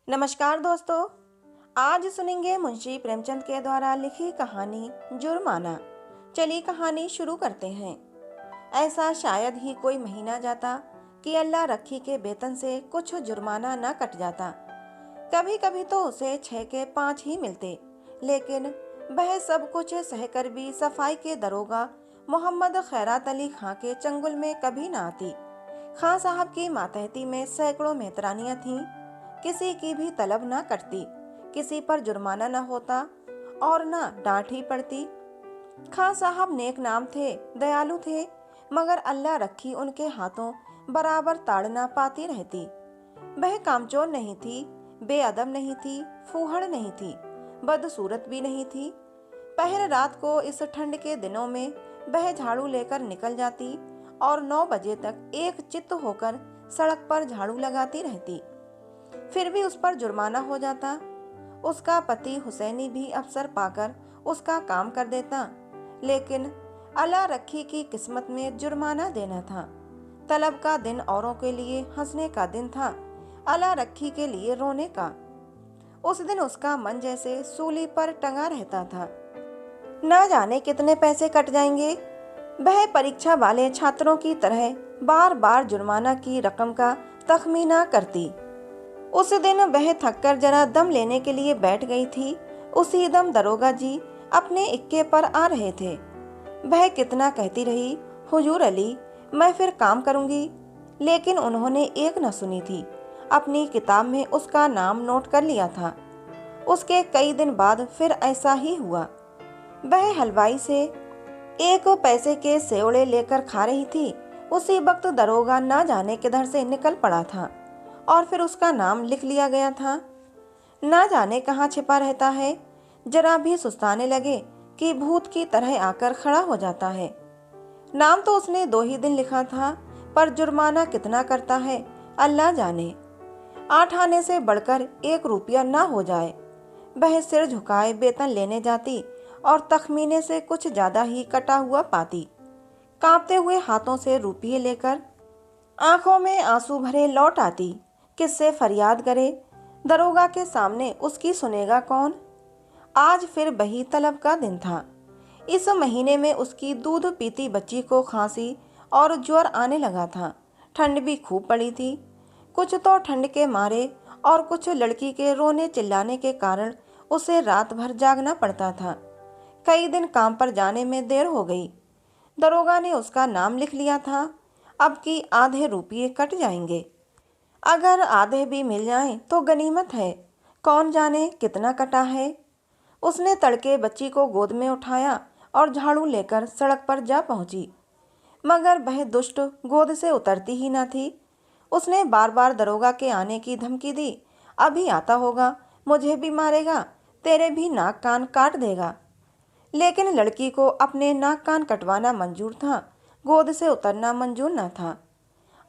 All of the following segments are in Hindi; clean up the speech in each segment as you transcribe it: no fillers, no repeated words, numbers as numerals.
नमस्कार दोस्तों। आज सुनेंगे मुंशी प्रेमचंद के द्वारा लिखी कहानी जुर्माना। चलिए कहानी शुरू करते हैं। ऐसा शायद ही कोई महीना जाता कि अल्लाह रखी के वेतन से कुछ जुर्माना न कट जाता। कभी कभी तो उसे 6 के 5 ही मिलते, लेकिन वह सब कुछ सहकर भी सफाई के दरोगा मोहम्मद खैरात अली खां के चंगुल में कभी न आती। खां साहब की मातहती में सैकड़ों मेहतरानियां थीं। किसी की भी तलब ना कटती, किसी पर जुर्माना ना होता और ना डांट ही पड़ती। खां साहब नेक नाम थे, दयालु थे, मगर अल्लाह रखी उनके हाथों बराबर ताड़ना पाती रहती। वह कामचोर नहीं थी, बेअदब नहीं थी, फूहड़ नहीं थी, बदसूरत भी नहीं थी। पहर रात को इस ठंड के दिनों में वह झाड़ू लेकर निकल जाती और 9 बजे तक एक चित्त होकर सड़क पर झाड़ू लगाती रहती। फिर भी उस पर जुर्माना हो जाता। उसका पति हुसैनी भी अवसर पाकर उसका काम कर देता, लेकिन अल्लाह रखी की किस्मत में जुर्माना देना था। तलब का दिन औरों के लिए हंसने का दिन था, अल्लाह रखी के लिए रोने का। उस दिन उसका मन जैसे सूली पर टंगा रहता था। न जाने कितने पैसे कट जाएंगे। वह परीक्षा वाले छात्रों की तरह बार बार जुर्माना की रकम का तखमीना करती। उस दिन वह थककर जरा दम लेने के लिए बैठ गई थी। उसी दम दरोगा जी अपने इक्के पर आ रहे थे। वह कितना कहती रही, हुजूर अली, मैं फिर काम करूंगी, लेकिन उन्होंने एक न सुनी थी। अपनी किताब में उसका नाम नोट कर लिया था। उसके कई दिन बाद फिर ऐसा ही हुआ। वह हलवाई से 1 पैसे के सेवड़े लेकर खा रही थी। उसी वक्त दरोगा ना जाने किधर से निकल पड़ा था और फिर उसका नाम लिख लिया गया था। ना जाने कहाँ छिपा रहता है, जरा भी सुस्ताने लगे कि भूत की तरह आकर खड़ा हो जाता है। नाम तो उसने 2 ही दिन लिखा था, पर जुर्माना कितना करता है अल्लाह जाने। 8 आने से बढ़कर 1 रुपया ना हो जाए। वह सिर झुकाए वेतन लेने जाती और तखमीने से कुछ ज्यादा ही कटा हुआ पाती। कांपते हुए हाथों से रुपये लेकर आंखों में आंसू भरे लौट आती। किससे फरियाद करे? दरोगा के सामने उसकी सुनेगा कौन? आज फिर वही तलब का दिन था। इस महीने में उसकी दूध पीती बच्ची को खांसी और ज्वर आने लगा था। ठंड भी खूब पड़ी थी। कुछ तो ठंड के मारे और कुछ लड़की के रोने चिल्लाने के कारण उसे रात भर जागना पड़ता था। कई दिन काम पर जाने में देर हो गई। दरोगा ने उसका नाम लिख लिया था। अब की आधे रुपये कट जाएंगे। अगर आधे भी मिल जाएं तो गनीमत है। कौन जाने कितना कटा है। उसने तड़के बच्ची को गोद में उठाया और झाड़ू लेकर सड़क पर जा पहुंची, मगर वह दुष्ट गोद से उतरती ही न थी। उसने बार बार दरोगा के आने की धमकी दी। अभी आता होगा, मुझे भी मारेगा, तेरे भी नाक कान काट देगा। लेकिन लड़की को अपने नाक कान कटवाना मंजूर था, गोद से उतरना मंजूर न था।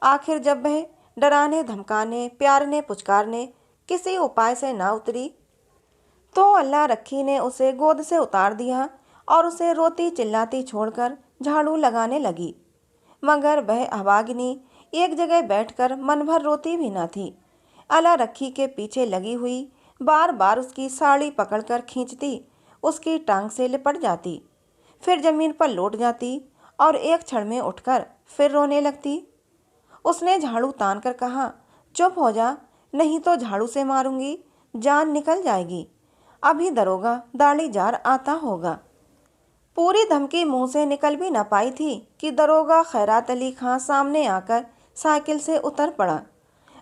आखिर जब वह डराने धमकाने प्यारने पुचकारने किसी उपाय से ना उतरी, तो अल्लाह रखी ने उसे गोद से उतार दिया और उसे रोती चिल्लाती छोड़कर झाड़ू लगाने लगी। मगर वह अभागिनी एक जगह बैठकर मन भर रोती भी न थी। अल्लाह रखी के पीछे लगी हुई बार बार उसकी साड़ी पकड़कर खींचती, उसकी टांग से लिपट जाती, फिर जमीन पर लौट जाती और एक क्षण में उठकर फिर रोने लगती। उसने झाड़ू तान कर कहा, चुप हो जा, नहीं तो झाड़ू से मारूंगी, जान निकल जाएगी। अभी दरोगा दाढ़ीजार आता होगा। पूरी धमकी मुंह से निकल भी न पाई थी कि दरोगा खैरात अली खां सामने आकर साइकिल से उतर पड़ा।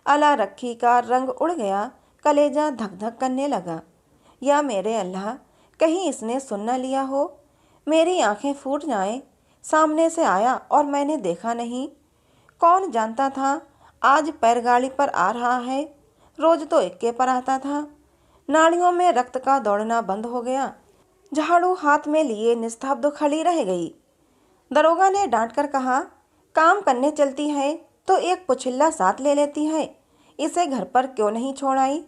अल्लाह रखी का रंग उड़ गया, कलेजा धक धक करने लगा। या मेरे अल्लाह, कहीं इसने सुन न लिया हो, मेरी आंखें फूट जाएं। सामने से आया और मैंने देखा नहीं। कौन जानता था आज पैरगाड़ी पर आ रहा है, रोज तो इक्के पर आता था। नाड़ियों में रक्त का दौड़ना बंद हो गया। झाड़ू हाथ में लिए निस्तब्ध खड़ी रह गई। दरोगा ने डांट कर कहा, काम करने चलती है तो एक पुछिल्ला साथ ले लेती है, इसे घर पर क्यों नहीं छोड़ आई?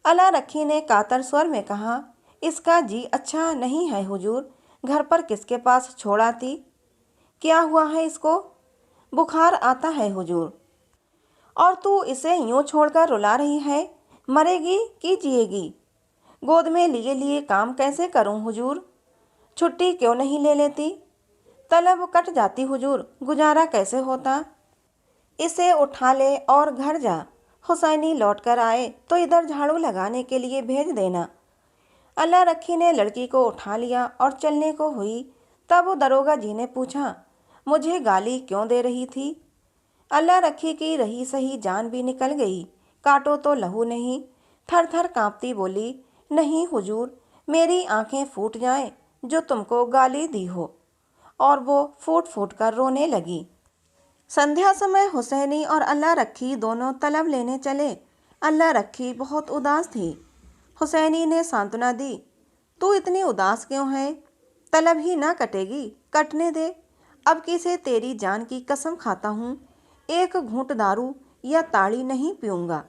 अल्लाह रखी ने कातर स्वर में कहा, इसका जी अच्छा नहीं है हुजूर, घर पर किसके पास छोड़ आती? क्या हुआ है इसको? बुखार आता है हुजूर। और तू इसे यूं छोड़कर रुला रही है? मरेगी कि जिएगी? गोद में लिए लिए काम कैसे करूं हुजूर? छुट्टी क्यों नहीं ले लेती? तलब कट जाती हुजूर, गुजारा कैसे होता? इसे उठा ले और घर जा। हुसैनी लौट कर आए तो इधर झाड़ू लगाने के लिए भेज देना। अल्लाह रखी ने लड़की को उठा लिया और चलने को हुई, तब दरोगा जी ने पूछा, मुझे गाली क्यों दे रही थी? अल्लाह रखी की रही सही जान भी निकल गई, काटो तो लहू नहीं। थर थर कांपती बोली, नहीं हुजूर, मेरी आंखें फूट जाएं जो तुमको गाली दी हो। और वो फूट फूट कर रोने लगी। संध्या समय हुसैनी और अल्लाह रखी दोनों तलब लेने चले। अल्लाह रखी बहुत उदास थी। हुसैनी ने सांत्वना दी, तू इतनी उदास क्यों है? तलब ही ना कटेगी, कटने दे। अब किसे तेरी जान की कसम खाता हूँ, एक घूंट दारू या ताड़ी नहीं पीऊँगा।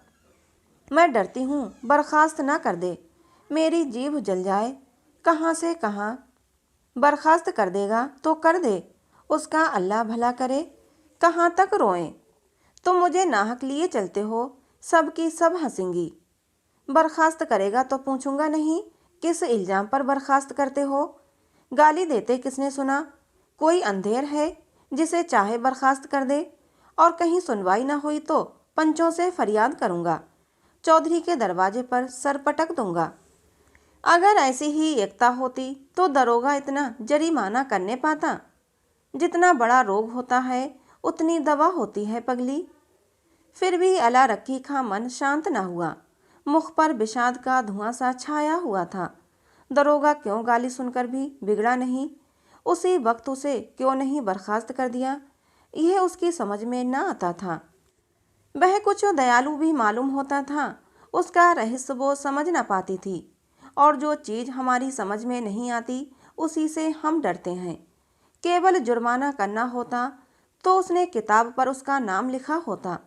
मैं डरती हूँ बर्खास्त ना कर दे, मेरी जीभ जल जाए। कहाँ से कहाँ बर्खास्त कर देगा तो कर दे, उसका अल्लाह भला करे। कहाँ तक रोएं? तुम मुझे नाहक लिए चलते हो, सब की सब हंसेंगी। बर्खास्त करेगा तो पूछूंगा नहीं, किस इल्ज़ाम पर बर्खास्त करते हो? गाली देते किसने सुना? कोई अंधेर है जिसे चाहे बर्खास्त कर दे? और कहीं सुनवाई ना हुई तो पंचों से फरियाद करूंगा, चौधरी के दरवाजे पर सर पटक दूंगा। अगर ऐसी ही एकता होती तो दरोगा इतना जरिमाना करने पाता? जितना बड़ा रोग होता है उतनी दवा होती है पगली। फिर भी अल्लाह रखी का मन शांत ना हुआ, मुख पर विषाद का धुआं सा छाया हुआ था। दरोगा क्यों गाली सुनकर भी बिगड़ा नहीं? उसी वक्त उसे क्यों नहीं बर्खास्त कर दिया? यह उसकी समझ में न आता था। वह कुछ दयालु भी मालूम होता था, उसका रहस्य वो समझ न पाती थी। और जो चीज़ हमारी समझ में नहीं आती उसी से हम डरते हैं। केवल जुर्माना करना होता तो उसने किताब पर उसका नाम लिखा होता।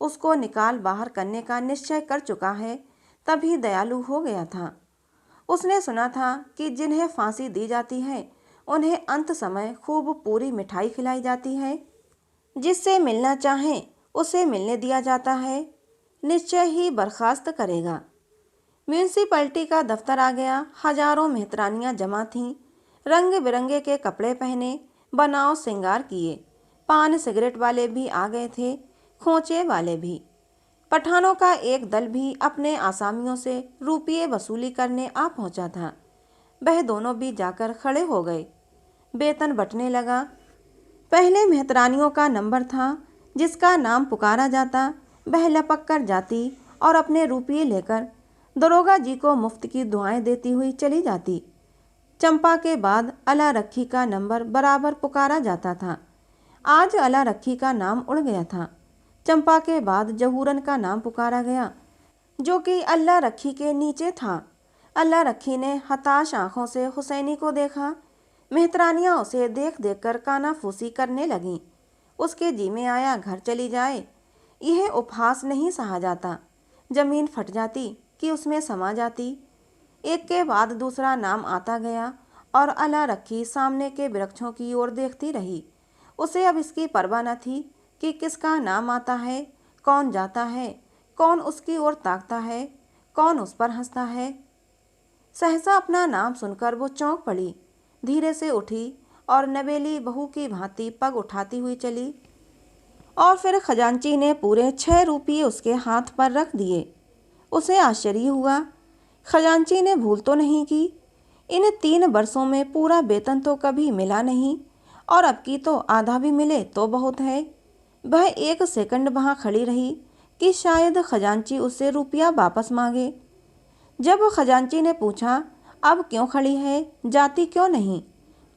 उसको निकाल बाहर करने का निश्चय कर चुका है, तभी दयालु हो गया था। उसने सुना था कि जिन्हें फांसी दी जाती है उन्हें अंत समय खूब पूरी मिठाई खिलाई जाती है। जिससे मिलना चाहे उसे मिलने दिया जाता है। निश्चय ही बर्खास्त करेगा। म्यूनसिपैलिटी का दफ्तर आ गया। हजारों मेहतरानियां जमा थीं, रंग बिरंगे के कपड़े पहने, बनाव श्रृंगार किए। पान सिगरेट वाले भी आ गए थे, खोचे वाले भी। पठानों का एक दल भी अपने आसामियों से रुपये वसूली करने आ पहुंचा था। वह दोनों भी जाकर खड़े हो गए। वेतन बंटने लगा। पहले मेहतरानियों का नंबर था, जिसका नाम पुकारा जाता वह लपक कर जाती और अपने रुपये लेकर दरोगा जी को मुफ्त की दुआएं देती हुई चली जाती। चंपा के बाद अला रखी का नंबर बराबर पुकारा जाता था। आज अला रखी का नाम उड़ गया था। चंपा के बाद जहूरन का नाम पुकारा गया, जो कि अल्लाह रखी के नीचे था। अल्लाह रखी ने हताश आंखों से हुसैनी को देखा। मेहतरानियां उसे देख देख कर कानाफूसी करने लगीं। उसके जी में आया घर चली जाए। यह उपहास नहीं सहा जाता। जमीन फट जाती कि उसमें समा जाती। एक के बाद दूसरा नाम आता गया और अला रखी सामने के वृक्षों की ओर देखती रही। उसे अब इसकी परवाह न थी कि किसका नाम आता है, कौन जाता है, कौन उसकी ओर ताकता है, कौन उस पर हंसता है। सहसा अपना नाम सुनकर वो चौंक पड़ी, धीरे से उठी और नवेली बहू की भांति पग उठाती हुई चली। और फिर खजांची ने पूरे 6 रुपये उसके हाथ पर रख दिए। उसे आश्चर्य हुआ। खजांची ने भूल तो नहीं की। इन 3 वर्षों में पूरा वेतन तो कभी मिला नहीं, और अब की तो आधा भी मिले तो बहुत है। वह 1 सेकंड वहाँ खड़ी रही कि शायद खजांची उससे रुपया वापस मांगे। जब खजांची ने पूछा, अब क्यों खड़ी है, जाती क्यों नहीं,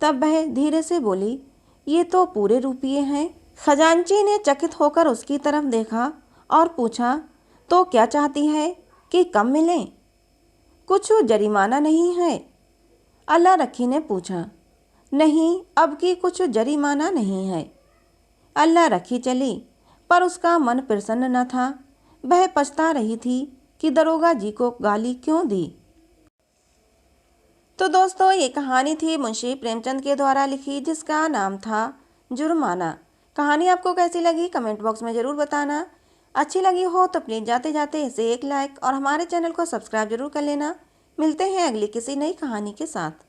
तब वह धीरे से बोली, ये तो पूरे रुपये हैं। खजांची ने चकित होकर उसकी तरफ देखा और पूछा, तो क्या चाहती है कि कम मिले? कुछ जरिमाना नहीं है? अल्लाह रखी ने पूछा। नहीं, अब की कुछ जरिमाना नहीं है। अल्लाह रखी चली, पर उसका मन प्रसन्न न था। वह पछता रही थी कि दरोगा जी को गाली क्यों दी। तो दोस्तों, ये कहानी थी मुंशी प्रेमचंद के द्वारा लिखी, जिसका नाम था जुर्माना। कहानी आपको कैसी लगी कमेंट बॉक्स में ज़रूर बताना। अच्छी लगी हो तो प्लीज़ जाते जाते इसे एक लाइक और हमारे चैनल को सब्सक्राइब जरूर कर लेना। मिलते हैं अगली किसी नई कहानी के साथ।